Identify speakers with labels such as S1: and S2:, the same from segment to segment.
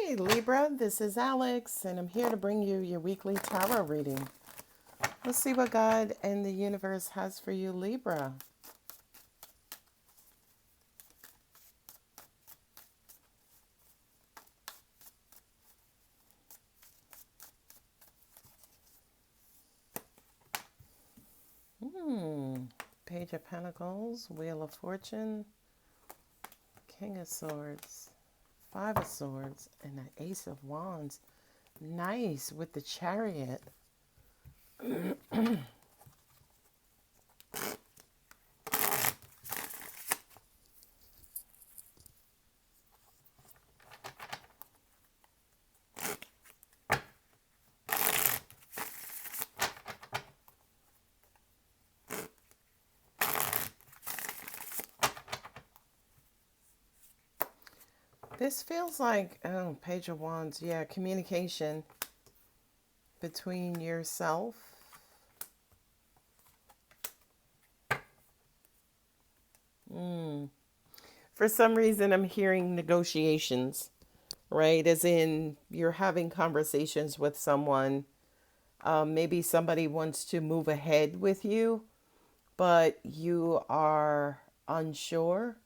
S1: Hey Libra, this is Alex, and I'm here to bring you your weekly tarot reading. Let's see what God and the universe has for you, Libra. Page of Pentacles, Wheel of Fortune, King of Swords, Five of Swords, and an Ace of Wands. Nice with the Chariot. This feels like, oh, Page of Wands, yeah, communication between yourself. For some reason, I'm hearing negotiations, right? As in, you're having conversations with someone. Maybe somebody wants to move ahead with you, but you are unsure.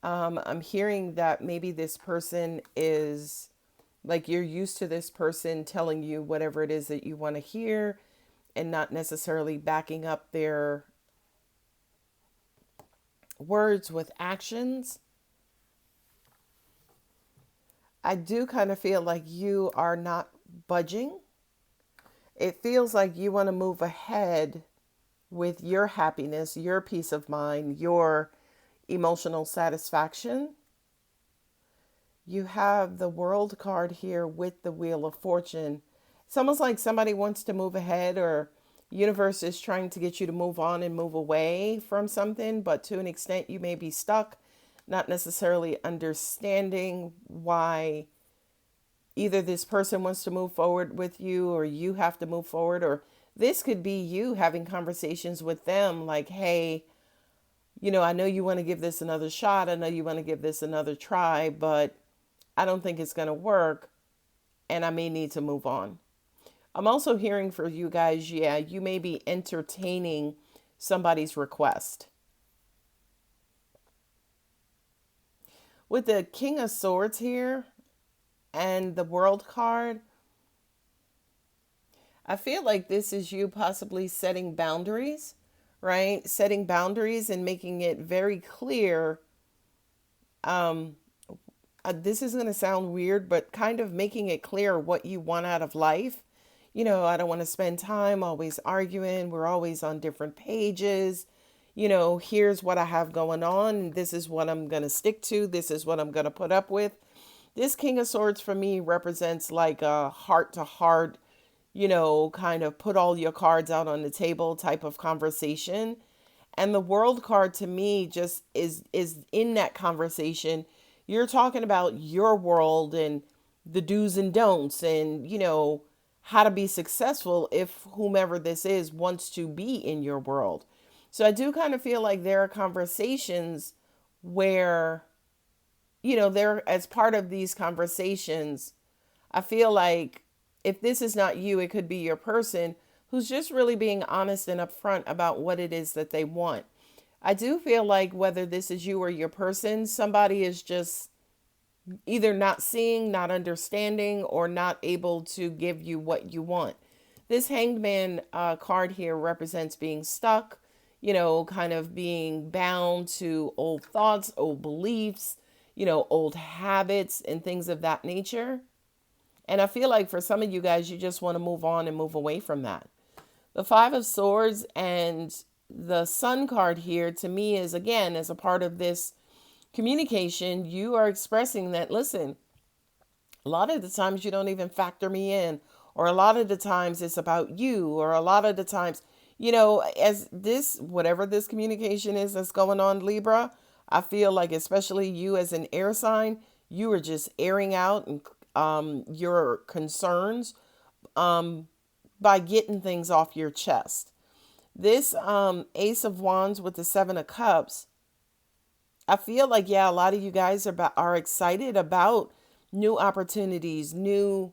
S1: I'm hearing that maybe this person is like you're used to this person telling you whatever it is that you want to hear and not necessarily backing up their words with actions. I do kind of feel like you are not budging. It feels like you want to move ahead with your happiness, your peace of mind, your emotional satisfaction. You have the World card here with the Wheel of Fortune. It's almost like somebody wants to move ahead, or universe is trying to get you to move on and move away from something, but to an extent you may be stuck, not necessarily understanding why either this person wants to move forward with you or you have to move forward, or this could be you having conversations with them like, hey, I know you want to give this another shot. I know you want to give this another try, but I don't think it's going to work and I may need to move on. I'm also hearing for you guys, yeah, you may be entertaining somebody's request. With the King of Swords here and the World card, I feel like this is you possibly setting boundaries, right? Setting boundaries and making it very clear. This is going to sound weird, but kind of making it clear what you want out of life. I don't want to spend time always arguing. We're always on different pages. Here's what I have going on. This is what I'm going to stick to. This is what I'm going to put up with. This King of Swords for me represents like a heart to heart, kind of put all your cards out on the table type of conversation. And the World card to me just is in that conversation. You're talking about your world and the do's and don'ts and, how to be successful if whomever this is wants to be in your world. So I do kind of feel like there are conversations where, there as part of these conversations, I feel like if this is not you, it could be your person who's just really being honest and upfront about what it is that they want. I do feel like whether this is you or your person, somebody is just either not seeing, not understanding, or not able to give you what you want. This Hanged Man card here represents being stuck, kind of being bound to old thoughts, old beliefs, old habits and things of that nature. And I feel like for some of you guys, you just want to move on and move away from that. The Five of Swords and the Sun card here to me is, again, as a part of this communication, you are expressing that, listen, a lot of the times you don't even factor me in, or a lot of the times it's about you, or a lot of the times, as this, whatever this communication is that's going on, Libra, I feel like especially you as an air sign, you are just airing out and your concerns by getting things off your chest. This Ace of Wands with the Seven of Cups, I feel like, yeah, a lot of you guys are excited about new opportunities, new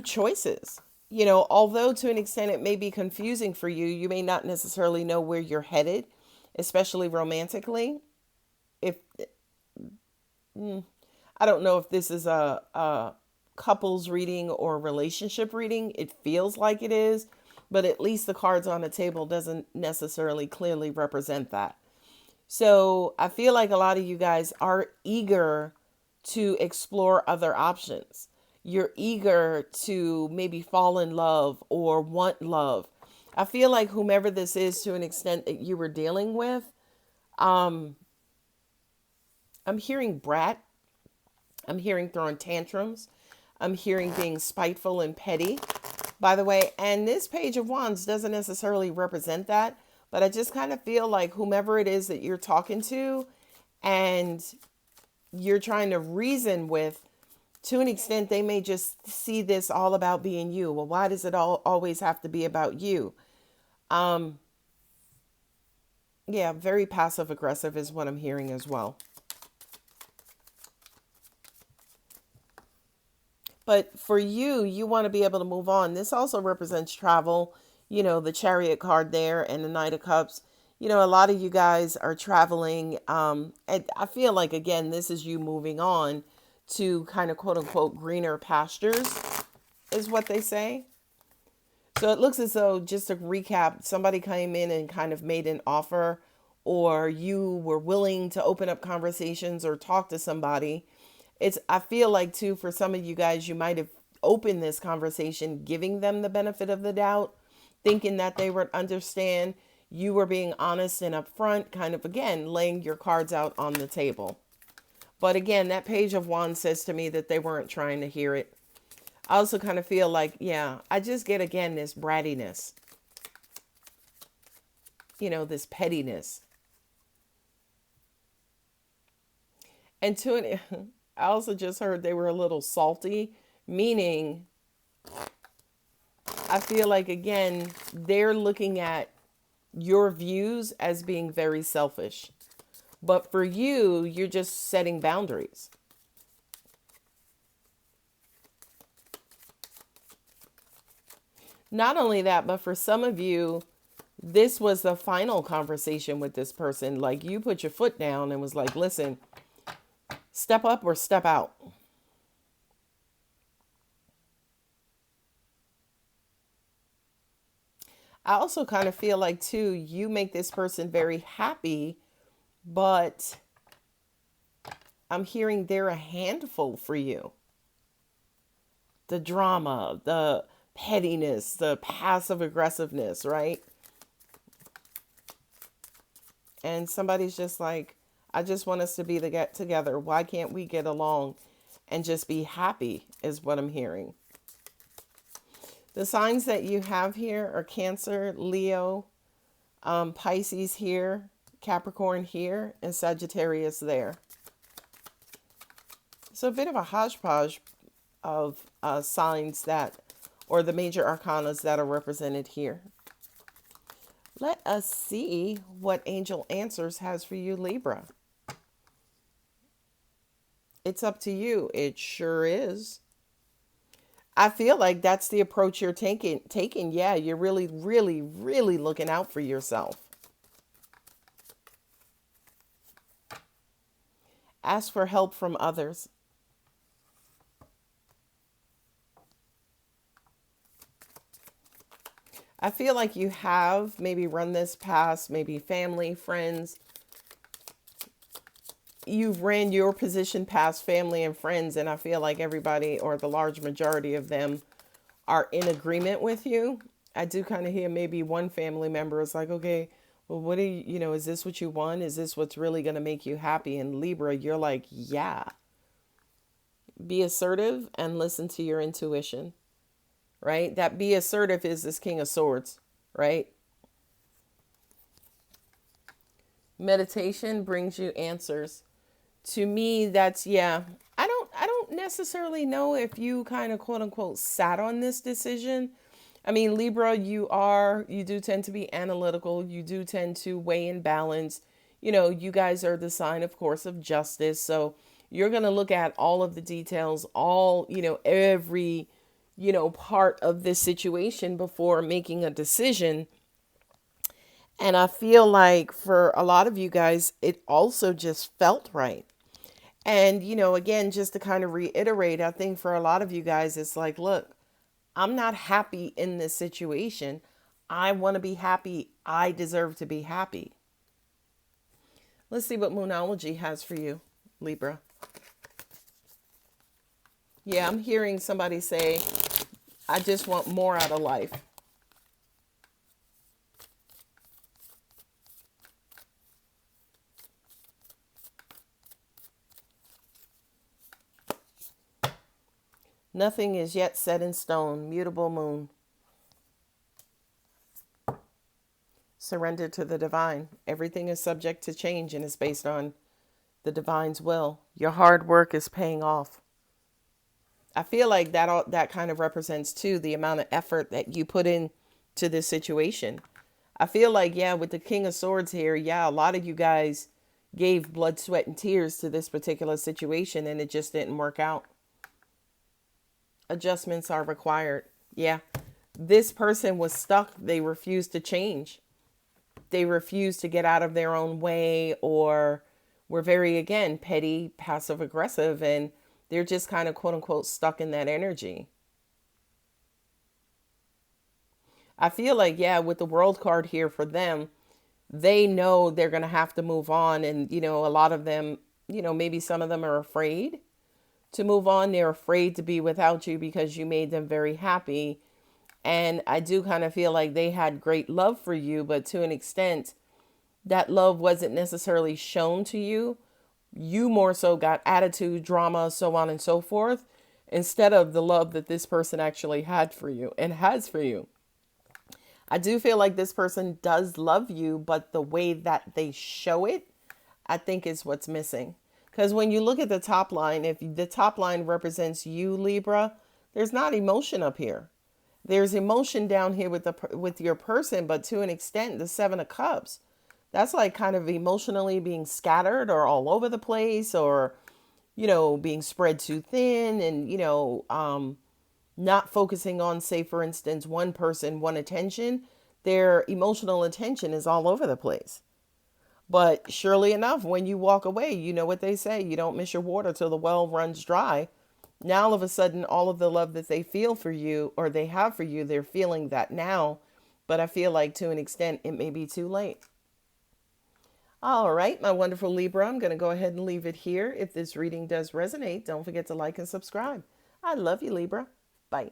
S1: choices. Although to an extent it may be confusing for you, you may not necessarily know where you're headed, especially romantically. If I don't know if this is a couples reading or relationship reading, it feels like it is, but at least the cards on the table doesn't necessarily clearly represent that. So I feel like a lot of you guys are eager to explore other options. You're eager to maybe fall in love or want love. I feel like whomever this is, to an extent that you were dealing with, I'm hearing brat. I'm hearing throwing tantrums. I'm hearing being spiteful and petty, by the way. And this Page of Wands doesn't necessarily represent that, but I just kind of feel like whomever it is that you're talking to and you're trying to reason with, to an extent, they may just see this all about being you. Well, why does it always have to be about you? Yeah, very passive aggressive is what I'm hearing as well. But for you, you want to be able to move on. This also represents travel, the Chariot card there and the Knight of Cups. A lot of you guys are traveling. And I feel like, again, this is you moving on to kind of quote unquote greener pastures is what they say. So it looks as though, just to recap, somebody came in and kind of made an offer, or you were willing to open up conversations or talk to somebody. I feel like too, for some of you guys, you might have opened this conversation, giving them the benefit of the doubt, thinking that they would understand. You were being honest and upfront, kind of, again, laying your cards out on the table. But again, that Page of Wands says to me that they weren't trying to hear it. I also kind of feel like, yeah, I just get, again, this brattiness, this pettiness. And I also just heard they were a little salty, meaning I feel like, again, they're looking at your views as being very selfish. But for you, you're just setting boundaries. Not only that, but for some of you, this was the final conversation with this person. Like, you put your foot down and was like, listen, step up or step out. I also kind of feel like, too, you make this person very happy, but I'm hearing they're a handful for you. The drama, the pettiness, the passive aggressiveness, right? And somebody's just like, I just want us to be together. Why can't we get along and just be happy is what I'm hearing. The signs that you have here are Cancer, Leo, Pisces here, Capricorn here, and Sagittarius there. So a bit of a hodgepodge of signs or the major arcanas that are represented here. Let us see what Angel Answers has for you, Libra. It's up to you. It sure is. I feel like that's the approach you're taking. Yeah, you're really, really, really looking out for yourself. Ask for help from others. I feel like you have maybe run this past maybe family, friends. You've ran your position past family and friends, and I feel like everybody, or the large majority of them, are in agreement with you. I do kind of hear maybe one family member is like, okay, well, what do you, is this what you want? Is this what's really going to make you happy? And Libra, you're like, yeah. Be assertive and listen to your intuition, right? That be assertive is this King of Swords, right? Meditation brings you answers. To me, that's, yeah. I don't necessarily know if you kind of quote unquote sat on this decision. I mean, Libra, you do tend to be analytical. You do tend to weigh and balance. You guys are the sign, of course, of justice. So You're going to look at all of the details, all, every, part of this situation before making a decision. And I feel like for a lot of you guys, it also just felt right. And, again, just to kind of reiterate, I think for a lot of you guys, it's like, look, I'm not happy in this situation. I want to be happy. I deserve to be happy. Let's see what Moonology has for you, Libra. Yeah, I'm hearing somebody say, I just want more out of life. Nothing is yet set in stone. Mutable moon. Surrender to the divine. Everything is subject to change and is based on the divine's will. Your hard work is paying off. I feel like that kind of represents too the amount of effort that you put in to this situation. I feel like, yeah, with the King of Swords here, yeah, a lot of you guys gave blood, sweat, and tears to this particular situation and it just didn't work out. Adjustments are required. Yeah, this person was stuck. They refused to change. They refused to get out of their own way, or were very, again, petty, passive aggressive, and they're just kind of quote unquote stuck in that energy. I feel like, yeah, with the World card here for them, they know they're going to have to move on. And, a lot of them, maybe some of them are afraid to move on. They're afraid to be without you because you made them very happy. And I do kind of feel like they had great love for you, but to an extent, that love wasn't necessarily shown to you. You more so got attitude, drama, so on and so forth, instead of the love that this person actually had for you and has for you. I do feel like this person does love you, but the way that they show it, I think is what's missing. Because when you look at the top line, if the top line represents you, Libra, there's not emotion up here. There's emotion down here with your person, but to an extent, the Seven of Cups, that's like kind of emotionally being scattered or all over the place, or, being spread too thin, and, not focusing on, say, for instance, one person, one attention. Their emotional attention is all over the place. But surely enough, when you walk away, you know what they say, you don't miss your water till the well runs dry. Now, all of a sudden, all of the love that they feel for you, or they have for you, they're feeling that now. But I feel like to an extent, it may be too late. All right, my wonderful Libra, I'm going to go ahead and leave it here. If this reading does resonate, don't forget to like and subscribe. I love you, Libra. Bye.